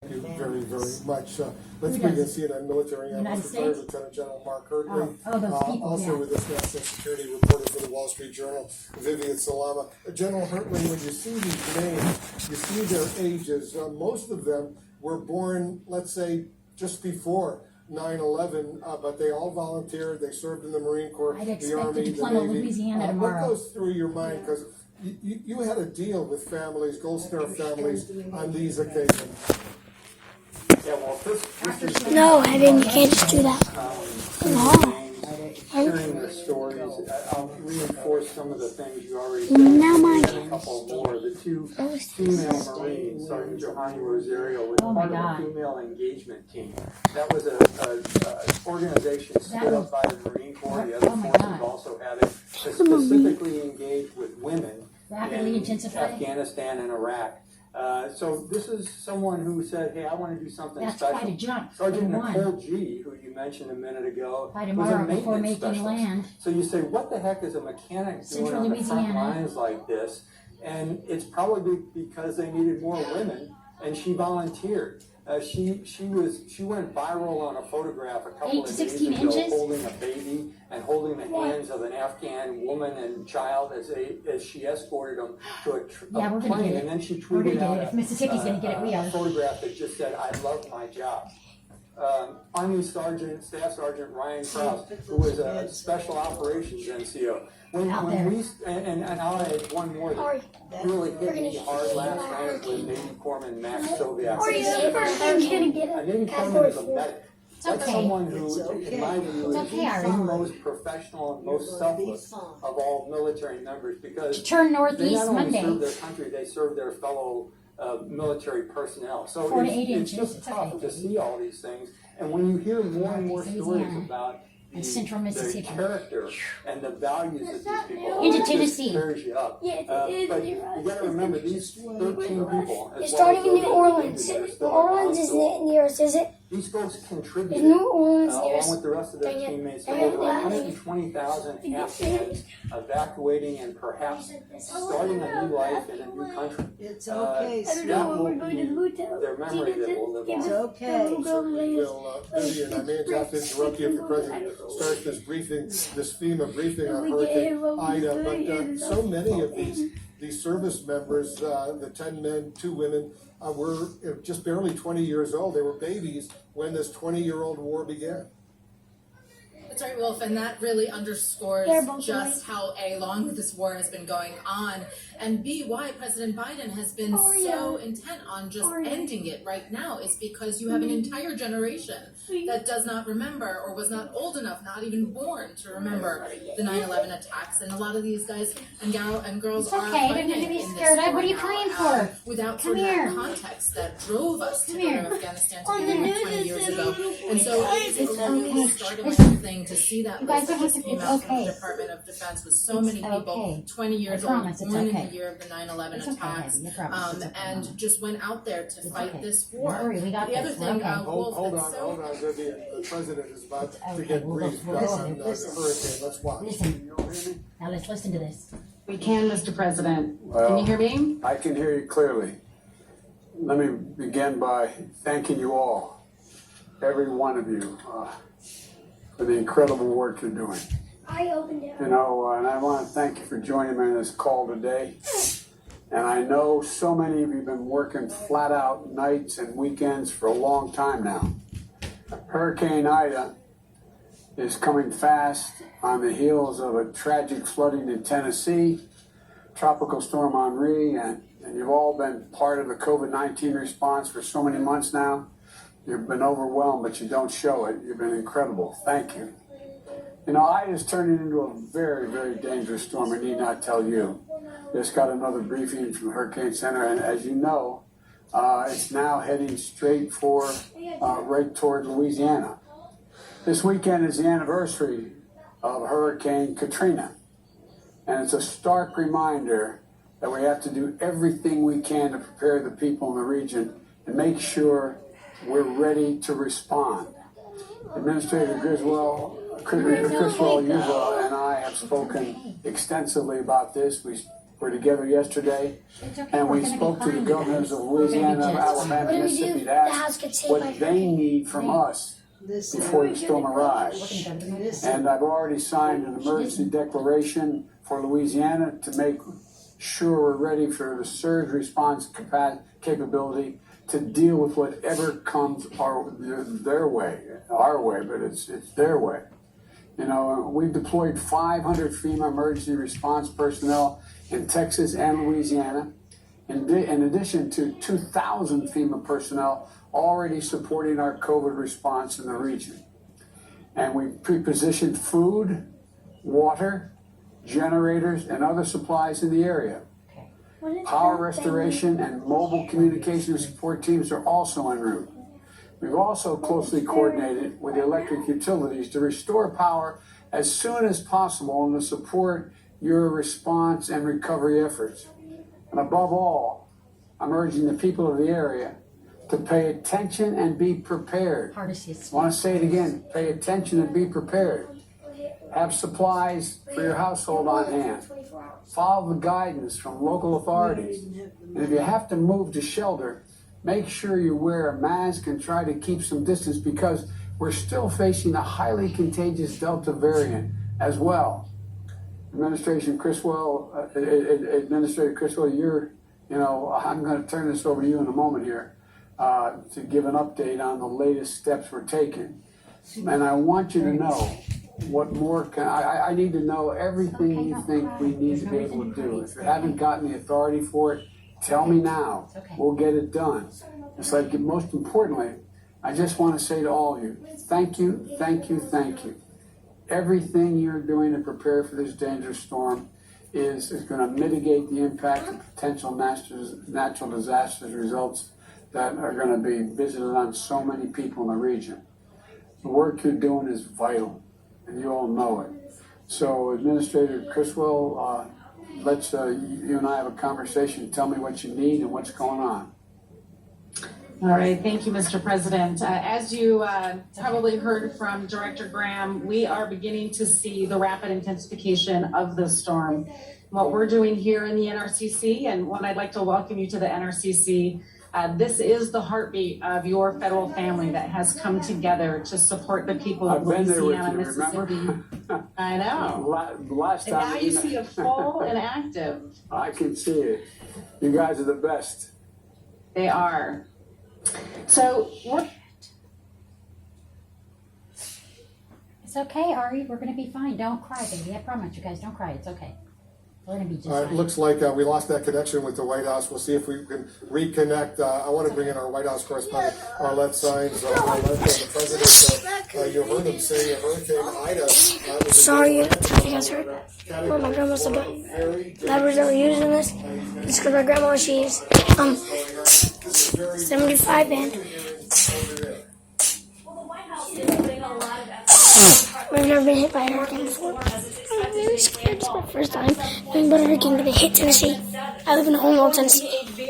Thank you very, very much. Let's bring in CNN military analyst, retired Lieutenant General Mark Hurtley. Also with us, national security reporter for the Wall Street Journal, Vivian Salama. General Hurtley, when you see these names, you see their ages. Most of them were born, let's say, just before 9/11, but they all volunteered. They served in the Marine Corps, the Army, the Navy. Louisiana What goes through your mind? Because you had to deal with families, Gold Star families, on these occasions. Yeah, well, this is No, Evan, you can't just do that. sharing the stories. I'll reinforce some of the things you already said. Now my A couple more. The two female Marines, Sergeant Johanny Rosario, was part of a female engagement team. That was a organization stood up by the Marine Corps. The other forces also had it to specifically engage with women in Afghanistan and Iraq. So this is someone who said, hey, I want to do something special. Sergeant Nicole G., who you mentioned a minute ago, was a maintenance specialist. So you say, what the heck is a mechanic doing on the front lines like this? And it's probably because they needed more women, and she volunteered. She went viral on a photograph a couple of days ago holding a baby and holding the hands of an Afghan woman and child as she escorted them to a plane. And then she tweeted out a photograph that just said, I love my job. Army Sergeant, Staff Sergeant Ryan Krause, who was a Special Operations NCO. And I'll add one more that really hit me hard last night was Navy Corpsman Max Soviak. A Navy Corpsman is a medic. That's someone who, in my view, is the most professional and most selfless of all military members, because they not only serve their country, they serve their fellow military personnel. So it's just tough to see all these things. And when you hear more and more stories about the character and the values of these people, it just tears you up. But you got to remember, these 13 people, It's starting in New Orleans. New Orleans isn't near us, is it? These folks contributed, New Orleans along with the rest of their teammates, to over 120,000 Afghans evacuating and perhaps starting a new life in a new country. It's okay. That will be their memory that will live on. It's okay. Vivian, I may have to interrupt you if the President starts this briefing, this FEMA briefing on Hurricane Ida, but so many of these service members, the 10 men, 2 women, were just barely 20 years old. They were babies when this 20-year-old war began. That's right, Wolf, and that really underscores just how A, long this war has been going on, and B, why President Biden has been so intent on just ending it right now is because you have an entire generation that does not remember or was not old enough, not even born, to remember the 9/11 attacks. And a lot of these guys and girls are fighting in this war now, what are you crying for? Without sort of that context that drove us to go to Afghanistan to begin with 20 years ago. And so it's a really startling thing to see that list that just came out from the Department of Defense with so many people 20 years old, born in the year of the 9/11 attacks, and just went out there to fight this war. The other thing, Wolf, Hold on, Vivian. The President is about to get briefed on the hurricane. Let's watch. Listen. Now let's listen to this. We can, Mr. President. Well, can you hear me? I can hear you clearly. Let me begin by thanking you all, every one of you, for the incredible work you're doing. I opened it. And I want to thank you for joining me on this call today. And I know so many of you have been working flat out nights and weekends for a long time now. Hurricane Ida is coming fast on the heels of a tragic flooding in Tennessee, Tropical Storm Henri, and you've all been part of the COVID-19 response for so many months now. You've been overwhelmed, but you don't show it. You've been incredible. Thank you. You know, Ida's turning into a very, very dangerous storm. I need not tell you. Just got another briefing from the Hurricane Center, and as you know, it's now heading straight for right toward Louisiana. This weekend is the anniversary of Hurricane Katrina, and it's a stark reminder that we have to do everything we can to prepare the people in the region and make sure we're ready to respond. Administrator Criswell Usual and I have spoken extensively about this. We were together yesterday, and we spoke to the governors of Louisiana, Alabama, and Mississippi to ask what they need from us before the storm arrives. And I've already signed an emergency declaration for Louisiana to make sure we're ready for the surge response capability to deal with whatever comes their way, our way, but it's their way. You know, we've deployed 500 FEMA emergency response personnel in Texas and Louisiana, in addition to 2,000 FEMA personnel already supporting our COVID response in the region. And we've pre-positioned food, water, generators, and other supplies in the area. Power restoration and mobile communication support teams are also en route. We've also closely coordinated with the electric utilities to restore power as soon as possible and to support your response and recovery efforts. And above all, I'm urging the people of the area to pay attention and be prepared. I want to say it again, pay attention and be prepared. Have supplies for your household on hand. Follow the guidance from local authorities. And if you have to move to shelter, make sure you wear a mask and try to keep some distance because we're still facing a highly contagious Delta variant as well. Administrator Criswell, I'm going to turn this over to you in a moment here to give an update on the latest steps we're taking. And I want you to know what more I need to know everything you think we need to be able to do. If you haven't gotten the authority for it, tell me now. We'll get it done. It's like, most importantly, I just want to say to all of you, thank you, thank you, thank you. Everything you're doing to prepare for this dangerous storm is going to mitigate the impact of potential natural disasters results that are going to be visited on so many people in the region. The work you're doing is vital, and you all know it. So, Administrator Criswell, let's you and I have a conversation. Tell me what you need and what's going on. All right, thank you, Mr. President. As you probably heard from Director Graham, we are beginning to see the rapid intensification of the storm. What we're doing here in the NRCC, and when I'd like to welcome you to the NRCC, this is the heartbeat of your federal family that has come together to support the people of Louisiana, Mississippi. I know. Last time. And now you see it full and active. I can see it. You guys are the best. They are. So It's okay, Ari. We're going to be fine. Don't cry, baby. I promise you guys. Don't cry. It's okay. We're going to be just fine. It looks like we lost that connection with the White House. We'll see if we can reconnect. I want to bring in our White House correspondent, Arlette Saenz, the president. You heard him say Hurricane Ida. Sorry, you guys heard. Oh, my grandma's about leverage that we're using this. It's because my grandma, she's 75 and we've never been hit by a hurricane before. I'm really scared. It's my first time knowing about a hurricane going to hit Tennessee. I live in Homeland, Tennessee.